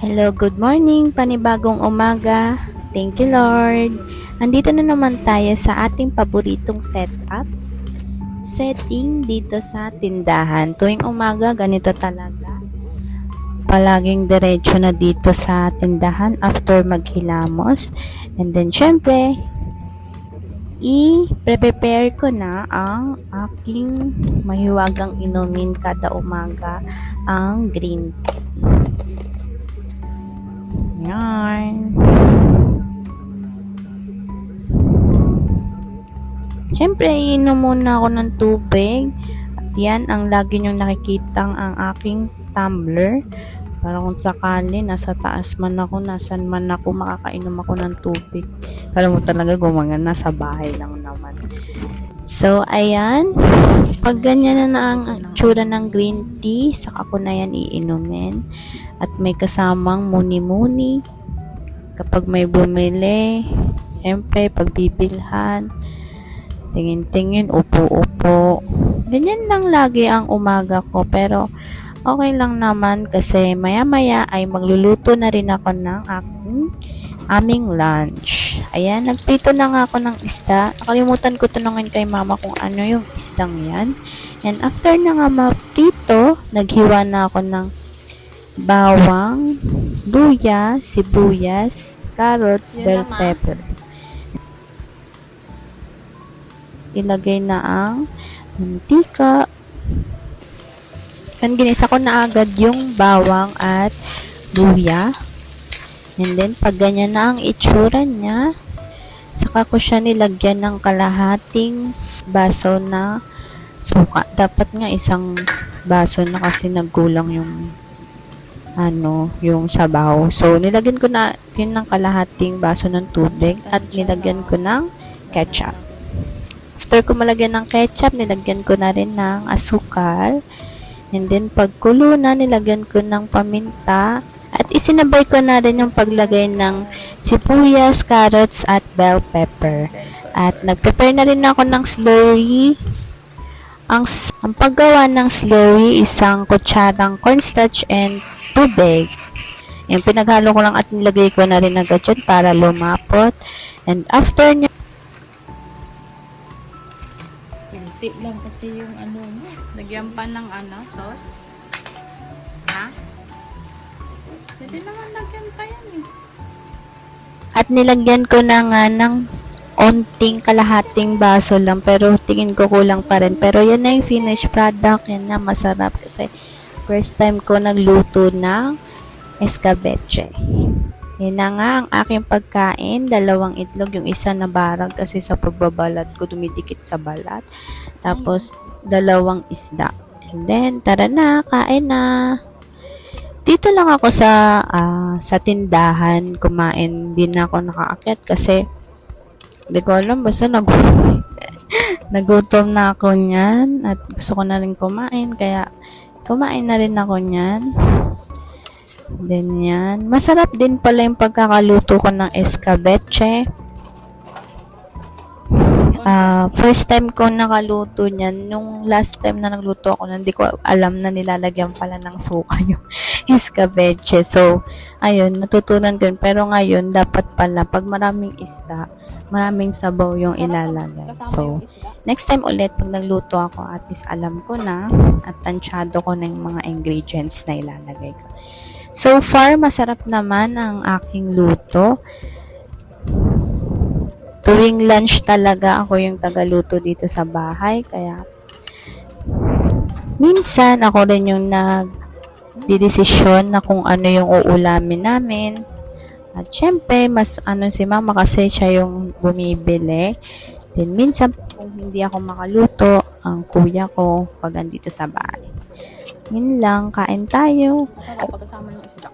Hello, good morning, panibagong umaga. Thank you, Lord. Andito na naman tayo sa ating paboritong setting dito sa tindahan. Tuwing umaga, ganito talaga. Palaging diretso na dito sa tindahan after maghilamos. And then, syempre, i-prepare ko na ang aking mahiwagang inumin kada umaga, ang green tea. Yan. Siyempre, iinom muna ako ng tubig. At yan, ang lagi nyong nakikitang ang aking tumbler. Para kung sakali, nasa taas man ako, nasan man ako, makakainom ako ng tubig. Kala mo talaga gumangan, nasa bahay lang naman. So, ayan. Pag ganyan na ang tsura ng green tea, saka ko na yan iinumin. At may kasamang muni-muni. Kapag may bumili, syempre, pagbibilhan, tingin-tingin, upo-upo. Ganyan lang lagi ang umaga ko. Pero, okay lang naman kasi maya-maya ay magluluto na rin ako ng aming lunch. Ayan, nagprito na nga ako ng isda. Nakalimutan ko tanungin kay mama kung ano yung isdang yan. And after na nga maprito, naghiwa na ako ng bawang, luya, sibuyas, carrots, bell pepper. Ilagay na ang mantika. Then, ginisa ko na agad yung bawang at luya. And then, pag ganyan na ang itsura niya, saka ko siya nilagyan ng kalahating baso na suka. Dapat nga isang baso na kasi nagkulang yung yung sabaw. So, nilagyan ko na yun ng kalahating baso ng tubig at nilagyan ko ng ketchup. After ko malagyan ng ketchup, nilagyan ko na rin ng asukal. And then, pagkulo na, nilagyan ko ng paminta. At isinabay ko na rin yung paglagay ng sibuyas, carrots, at bell pepper. At nag-prepare na rin ako ng slurry. Ang paggawa ng slurry, isang kutsarang cornstarch and tubig. Yung pinaghalo ko lang at nilagay ko na rin agad yun para lumapot. And after niya, Kunti lang kasi yung mo. Lagyan pa ng sauce. Ha? Pwede naman lagyan pa yan eh. at nilagyan ko na nga ng onting kalahating baso lang pero tingin ko kulang pa rin. Pero yan na yung finished product. Yan na, masarap kasi first time ko nagluto ng escabeche. Yan na nga ang aking pagkain. 2 itlog, yung isa na barag kasi sa pagbabalat ko dumidikit sa balat. Tapos 2 isda. And then, tara na, kain na. Dito lang ako sa tindahan kumain. Din ako nakaakyat kasi hindi ko alam, basta nagutom na ako niyan at gusto ko na rin kumain, kaya kumain na rin ako niyan. Then yan. Masarap din pala yung pagkakaluto ko ng escabeche. First time ko nakaluto niyan. Nung last time na nagluto ako, hindi ko alam na nilalagyan pala ng suka yung escabeche. So, ayun, natutunan ko yun. Pero ngayon, dapat pala, pag maraming isda, maraming sabaw yung ilalagay. So, next time ulit, pag nagluto ako, at least alam ko na at tansyado ko na yung mga ingredients na ilalagay ko. So far, masarap naman ang aking luto. Tuwing lunch talaga ako yung tagaluto dito sa bahay. Kaya, minsan ako rin yung nagdidesisyon na kung ano yung uulamin namin. At syempre, mas si mama kasi siya yung bumibili. Then minsan, kung hindi ako makaluto, ang kuya ko pag andito sa bahay. Yun lang, kain tayo. Pagkasama ng isda.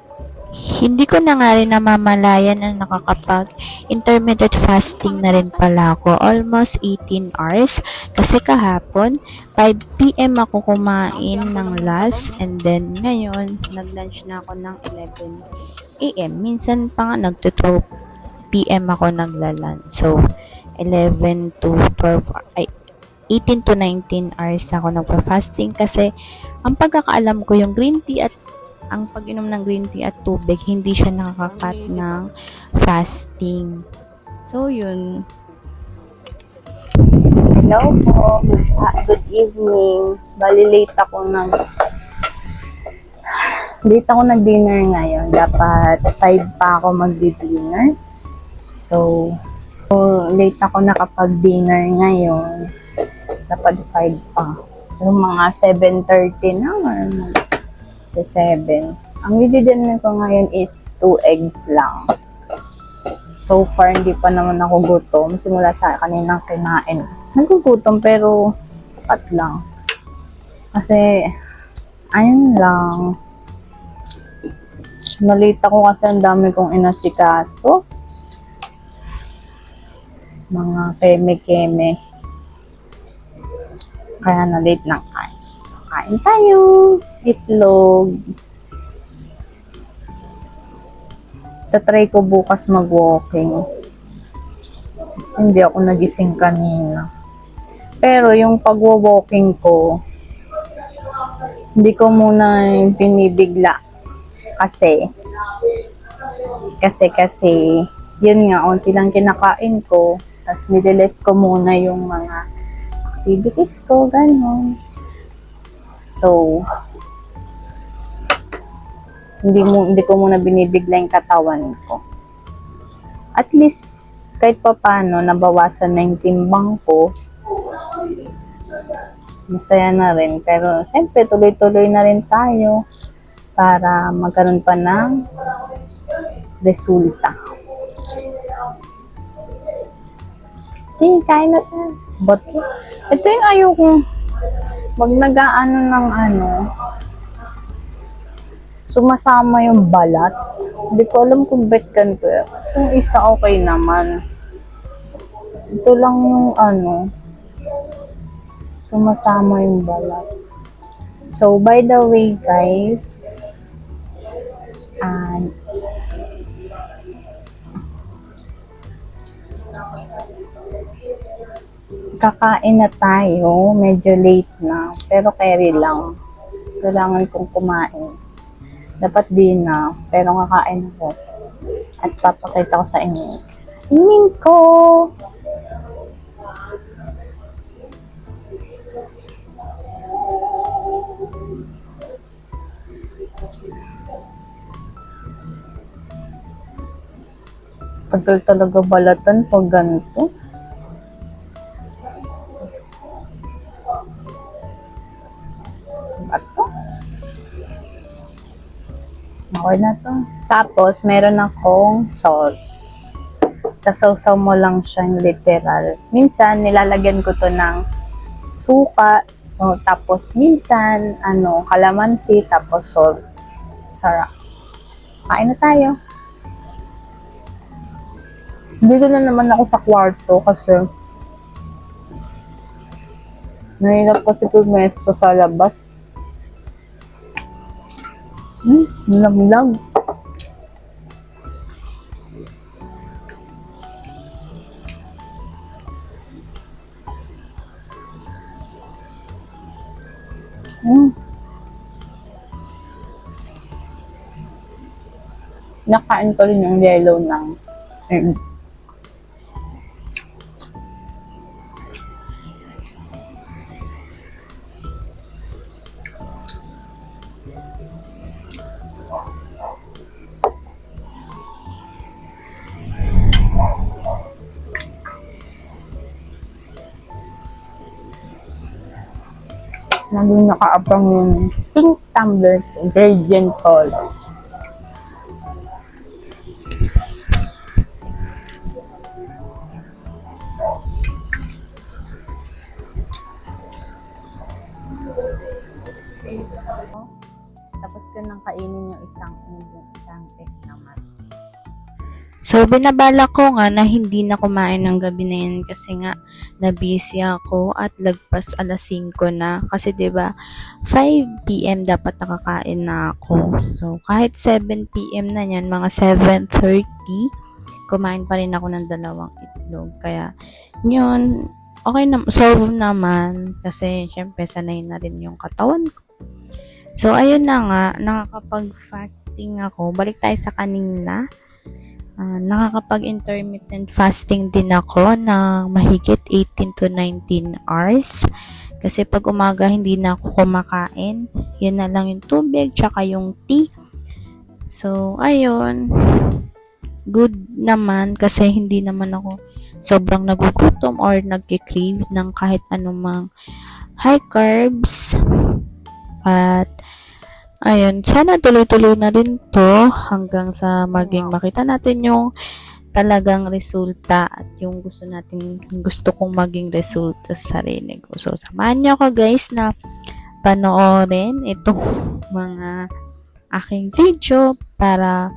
Hindi ko na nga rin namamalayan na nakakapag-intermittent fasting na rin pala ako. Almost 18 hours. Kasi kahapon, 5 p.m. ako kumain ng last. And then, ngayon, nag-lunch na ako ng 11 a.m. Minsan pa nga, nag-12 p.m. ako nagla-lunch. So, 11 to 12, 18 to 19 hours ako nagpa-fasting kasi ang pagkakaalam ko yung green tea at ang pag-inom ng green tea at tubig, hindi siya nakaka-cut ng fasting. So, yun. Hello po. Good evening. Bali, late ako nag-dinner ngayon. Dapat 5 pa ako magdi-dinner. So, late ako nakapag-dinner ngayon. Dapat 5 pa. Yung mga 7:30 na or sa 7. Ang dinner ko ngayon is 2 eggs lang. So far, hindi pa naman ako gutom. Simula sa kaninang kinain. Nagugutom pero tapat lang. Kasi, ayun lang. Nalita ko kasi ang dami kong inasikaso. Mga keme-keme. Kaya na-late ng kain. Kain tayo. Itlog. Tatry ko bukas mag-walking. Kasi hindi ako nagising kanina. Pero yung pag-walking ko, hindi ko muna pinibigla. Kasi, yun nga, unti lang kinakain ko. Tapos nidiles ko muna yung mga activities ko, gano'n. So, hindi ko muna binibigla yung katawan ko. At least, kahit pa paano, nabawasan na yung timbang ko. Masaya na rin. Pero, siyempre, tuloy-tuloy na rin tayo para magkaroon pa ng resulta. Okay, kain na tayo. But, ito yung ayokong nag-aano ng sumasama yung balat. Hindi ko alam kung ba't ganito. Yung isa okay naman. Ito lang yung sumasama yung balat. So, by the way, guys, kakain na tayo. Medyo late na. Pero carry lang. Kailangan kong kumain. Dapat din na. Pero kakain ko. At papakita ko sa inyo. Ining ko! Tagal talaga balatan pag ganito. Bato. Okay na to. Tapos, meron akong salt. Sasaw-saw mo lang siyang literal. Minsan, nilalagyan ko to ng suka. So, tapos, minsan, kalamansi, tapos salt. Sarap. Kain na tayo. Dito na naman ako sa kwarto kasi nahilap kasi pumesto sa labas. Lamlag. Nakain ko rin yung yellow ng egg. Nandun nakaabang yung pink tumbler, gradient color. Tapos ko nang kainin yung isang egg naman. So, binabala ko nga na hindi na kumain ng gabi na yun kasi nga na-busy ako at lagpas 5:00 na. Kasi 'di ba 5 PM dapat nakakain na ako. So, kahit 7 PM na yan, mga 7:30, kumain pa rin ako ng 2 itlog. Kaya, yun, okay na, solve naman. Kasi, syempre, sanay na rin yung katawan ko. So, ayun na nga, nakakapag-fasting ako. Balik tayo sa kanina. Nakakapag-intermittent fasting din ako ng mahigit 18 to 19 hours. Kasi pag umaga, hindi na ako kumakain. Yun na lang yung tubig, tsaka yung tea. So, ayun. Good naman kasi hindi naman ako sobrang nagugutom or nagki-crave ng kahit anumang high carbs. At ayun, sana tuloy-tuloy na rin to hanggang sa maging makita natin yung talagang resulta at yung gusto kong maging resulta sa sarili ko. So, samahan niyo ako guys na panoorin itong mga aking video para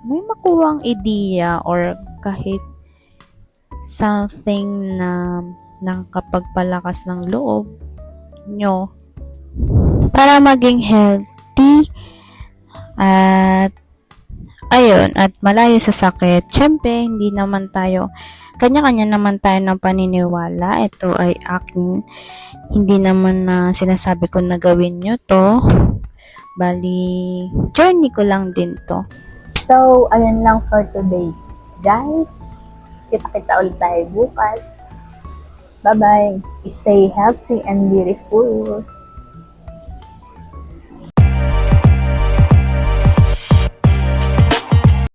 may makuwang ideya or kahit something na nakakapagpalakas ng loob nyo para maging healthy at ayun, at malayo sa sakit. Siyempre, hindi naman tayo, kanya-kanya naman tayo ng paniniwala. Ito ay aking, hindi naman na sinasabi ko na gawin nyo to. Bali, journey ko lang din to. So, ayun lang for today's guys. Kita-kita ulit tayo bukas. Bye-bye. Stay healthy and beautiful.